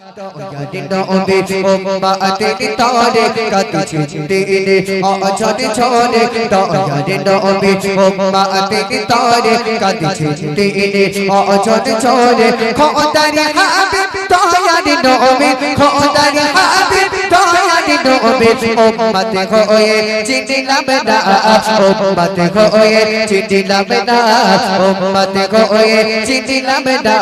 দয়ারি নবী উম্মতের তরে কাঁদিছে দিনে অঝরে ঝরে দয়ারি নবী উম্মতের তরে কাঁদিছে দিনে অঝরে ঝরে খোদার হাবিব দয়ারি নবী খোদার হাবিব দয়ারি নবী উম্মত হয়ে চিনিলাম না উম্মত হয়ে চিনিলাম না উম্মত হয়ে চিনিলাম না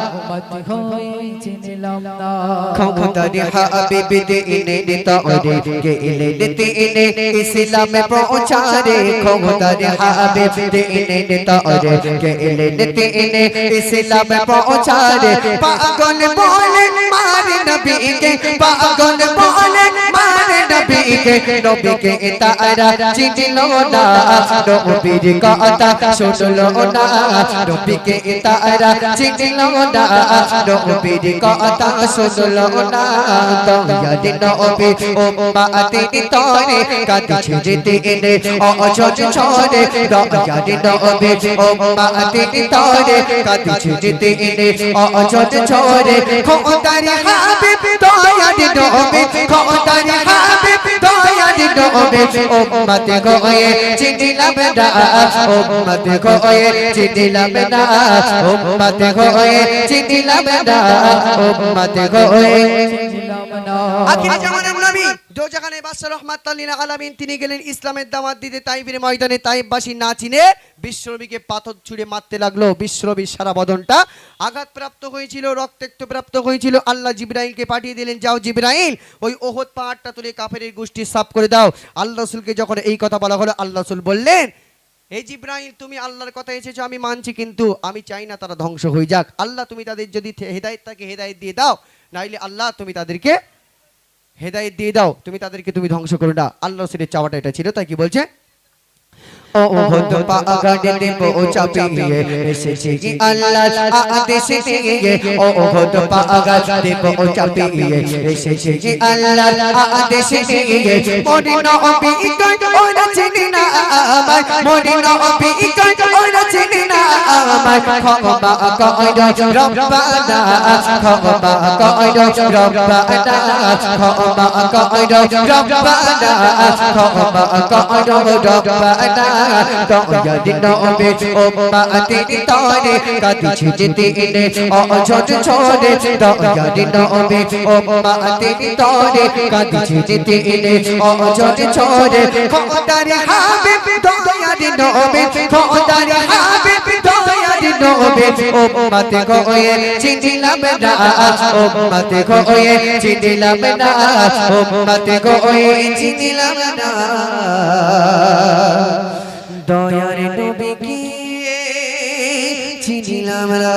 উম্মত হয়ে চিনিলাম না খোদার হাবিব দিনে তরে গেলে দিনে ইসলামে পৌঁছারে খোদার হাবিব দিনে তরে গেলে দিনে ইসলামে পৌঁছারে পাগল বলে মারে নবীকে পাগল বলে মারে নবীকে নবীকে তারা চিনল না নবীর কথা শুনলো না নবীকে তারা চিনল না নবীর কথা শুনলো না দয়ারি নবী উম্মতের তরে কাঁদিছে দিনে অঝরে ঝরে দয়ারি নবী উম্মতের তরে কাঁদিছে দিনে অঝরে ঝরে খোদার হাবিব দয়ারি নবী খোদার হাবিব দয়ারি নবী উম্মত হয়ে চিনিলাম না উম্মত হয়ে চিনিলাম না উম্মত হয়ে চিনিলাম না উম্মত হয়ে চিনিলাম না আখিরি জামানার নবী দো জাহানের বাদশা রাহমাতুল লিল আলামিন তিনি গেলেন ইসলামের দাওয়াত দিতে তাইফের ময়দানে তাইফবাসী না চিনে বিশ্বনবীকে পাথর ছুঁড়ে মারতে লাগলো বিশ্বনবীর সারা বদনটা আঘাতপ্রাপ্ত হয়েছিল রক্তাক্তপ্রাপ্ত হয়েছিল আল্লাহ জিবরাইলকে পাঠিয়ে দিলেন যাও জিবরাইল ওই ওহদ পাহাড়টা তুলে কাফেরের গোষ্ঠী সাফ করে দাও আল্লাহ রাসূলকে যখন এই কথা বলা হলো আল্লাহ রাসূল বললেন এই জিবরাইল তুমি আল্লাহর কথা এসেছো আমি মানছি কিন্তু আমি চাই না তারা ধ্বংস হয়ে যাক আল্লাহ তুমি তাদের যদি হেদায়েত থাকে হেদায়েত দিয়ে দাও নাইলে আল্লাহ তুমি তাদেরকে হেদায়েত দিয়ে দাও তুমি তাদেরকে তুমি ধ্বংস করো না আল্লাহ রাসূলের চাওয়াটা এটা ছিল তাই কি বলছে ওহদ পাহাড়ে পৌঁছাপিয়ে এসেছে আল্লাহর আদেশ নিয়ে ওহদ পাহাড়ে পৌঁছাপিয়ে এসেছে আল্লাহর আদেশ নিয়ে মরি নবী ওরা চিনি না আমার মরি নবী ওরা চিনি না আমার ক্ষমা করো রব্বানা ক্ষমা করো রব্বানা ক্ষমা করো রব্বানা ক্ষমা করো রব্বানা দয়ারি নবী উম্মতের তরে কাঁদিছে দিনে অঝরে ঝরে দয়ারি নবী উম্মতের তরে কাঁদিছে দিনে অঝরে ঝরে খোদার হাবিব দয়ারি নবী খোদার হাবিব দয়ারি নবী উম্মত হয়ে চিনিলাম না উম্মত হয়ে চিনিলাম না উম্মত হয়ে চিনিলাম না দয়ার নবী কি চিনিলাম না